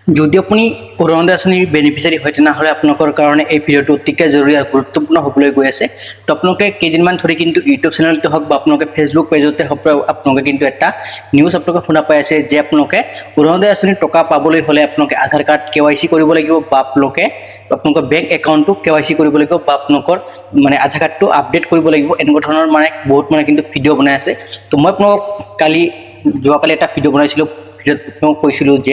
যদি আপুনি অৰুণোদয় আঁচনিৰ বেনিফিচিয়াৰী হয় তেনেহ'লে আপোনালোকৰ কাৰণে এই ভিডিঅ'টো অতিকৈ জৰুৰী আৰু গুৰুত্বপূৰ্ণ হ'বলৈ গৈ আছে। তো আপোনালোকে কেইদিনমান ধৰি কিন্তু ইউটিউব চেনেলতে হওক বা আপোনালোকে ফেচবুক পেজতে হওক আপোনালোকে কিন্তু এটা নিউজ আপোনালোকে শুনা পাই আছে যে আপোনালোকে অৰুণোদয় আঁচনিৰ টকা পাবলৈ হ'লে আপোনালোকে আধাৰ কাৰ্ড KYC কৰিব লাগিব বা আপোনালোকৰ বেংক একাউণ্টটো KYC কৰিব লাগিব বা আপোনালোকৰ মানে আধাৰ কাৰ্ডটো আপডেট কৰিব লাগিব। এনেকুৱা ধৰণৰ মানে বহুত কিন্তু ভিডিঅ' বনাই আছে। তো মই আপোনালোকক যোৱাকালি এটা ভিডিঅ' বনাইছিলোঁ। মই কৈছিলোঁ যে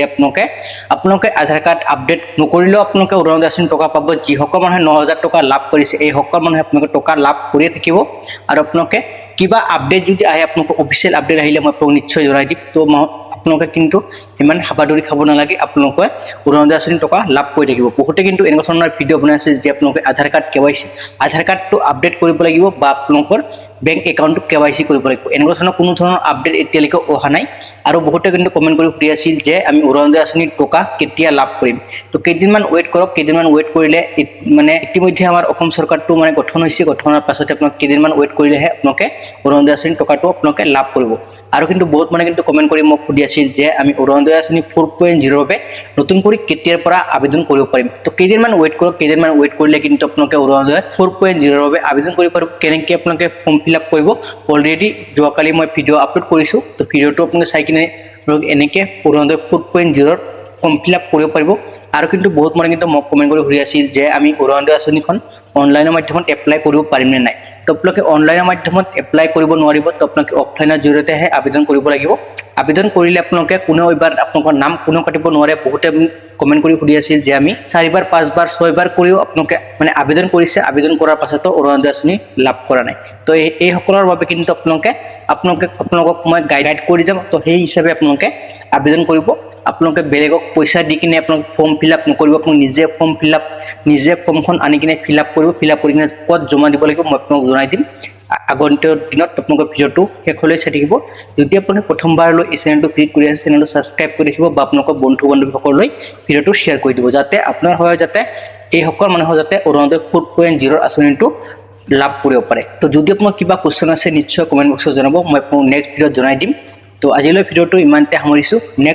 আপোনালোকে আধাৰ কাৰ্ড আপডেট নকৰিলেও আপোনালোকে অৰুণোদয় আঁচনি টকা পাব। যিসকল মানুহে 9,000 টকা লাভ কৰিছে এই সকল মানুহে আপোনালোকে টকা লাভ কৰিয়ে থাকিব। আৰু আপোনালোকে কিবা আপডেট যদি আহে আপোনালোকৰ অফিচিয়েল আপডেট আহিলে মই আপোনালোকক নিশ্চয় জনাই দিম। তো আপোনালোকে কিন্তু ইমান হাবাথুৰি খাব নালাগে, আপোনালোকে অৰুণোদয় আঁচনি টকা লাভ কৰি থাকিব। বহুতে কিন্তু এনেকুৱা ধৰণৰ ভিডিঅ' বনাইছে যে আপোনালোকে আধাৰ কাৰ্ডটো আপডেট কৰিব লাগিব বা আপোনালোকৰ বেংক একাউণ্টটো KYC কৰিব লাগিব। এনেকুৱা ধৰণৰ কোনো ধৰণৰ আপডেট এতিয়ালৈকে অহা নাই। আৰু বহুতে কিন্তু কমেণ্ট কৰি সুধি আছিল যে আমি অৰুণোদয় আঁচনিৰ টকা কেতিয়া লাভ কৰিম। তো কেইদিনমান ৱেইট কৰক, কেইদিনমান ৱেইট কৰিলে মানে ইতিমধ্যে আমাৰ অসম চৰকাৰটো মানে গঠন হৈছে। গঠনৰ পাছতে আপোনালোকে কেইদিনমান ৱেইট কৰিলেহে আপোনালোকে অৰুণোদয় আঁচনিৰ টকাটো আপোনালোকে লাভ কৰিব। আৰু কিন্তু বহুত কিন্তু কমেণ্ট কৰি মোক সুধি আছিল যে আমি অৰুণোদয় আঁচনি 4.0 বাবে নতুন কৰি কেতিয়াৰ পৰা আবেদন কৰিব পাৰিম। তো কেইদিনমান ৱেইট কৰক, কেইদিনমান ৱেইট কৰিলে কিন্তু আপোনালোকে অৰুণোদয় 4.0 বাবে আবেদন কৰিব পাৰিব। কেনেকৈ আপোনালোকে ফৰ্ম ফিল আপ কৰিব অলৰেডি যোৱাকালি মই ভিডিঅ' আপলোড কৰিছোঁ। তো ভিডিঅ'টো আপোনালোকে চাই কিনে এনেকৈ অৰুণোদয় 4.0 ফৰ্ম ফিল আপ কৰিব পাৰিব। আৰু কিন্তু বহুত কিন্তু মোক কমেণ্ট কৰি সুধি আছিল যে আমি অৰুণোদয় আঁচনিখন অনলাইনৰ মাধ্যমত এপ্লাই কৰিব পাৰিম নে নাই। তো আপোনালোকে অনলাইনৰ মাধ্যমত এপ্লাই কৰিব নোৱাৰিব। তো আপোনালোকে অফলাইনৰ জৰিয়তেহে আবেদন কৰিব লাগিব। আবেদন কৰিলে আপোনালোকে কোনেও এবাৰ আপোনালোকৰ নাম কোনেও কাটিব নোৱাৰে। বহুতে কমেণ্ট কৰি সুধি আছিল যে আমি 4বাৰ 5বাৰ 6বাৰ কৰিও আপোনালোকে মানে আবেদন কৰিছে, আবেদন কৰাৰ পাছতো অৰুণোদয় আঁচনি লাভ কৰা নাই। তো এইসকলৰ বাবে কিন্তু আপোনালোকক মই গাইড কৰি যাম। তো সেই হিচাপে আপোনালোকে আবেদন কৰিব। আপোনালোকে বেলেগক পইচা দি কিনে আপোনালোকে ফৰ্ম ফিল আপ নকৰিব। আপোনালোকে নিজে ফৰ্মখন আনি কিনে ফিল আপ কৰিব। ফিল আপ কৰি কিনে ক'ত জমা দিব লাগিব মই আপোনালোকক জনাই দিম। আগন্তুক দিনত আপোনালোকৰ ভিডিঅ'টো শেষলৈ চাই থাকিব। যদি আপোনালোকে প্ৰথমবাৰলৈ এই চেনেলটো ভিজিট কৰি আছে, চেনেলটো ছাবস্ক্ৰাইব কৰি ৰাখিব বা আপোনালোকৰ বন্ধু বান্ধৱীসকললৈ ভিডিঅ'টো শ্বেয়াৰ কৰি দিব, যাতে আপোনাৰ সহায়ত যাতে এইসকল মানুহৰ যাতে অৰুণোদয় 4.0 আঁচনিটো লাভ কৰিব পাৰে। তো যদি আপোনাৰ কিবা কুৱেশ্যন আছে নিশ্চয় কমেণ্ট বক্সত জনাব, মই আপোনাক নেক্সট ভিডিঅ'ত জনাই দিম। তো আজিলৈ ভিডিঅ'টো ইমানতে সামৰিছোঁ। নেক্সট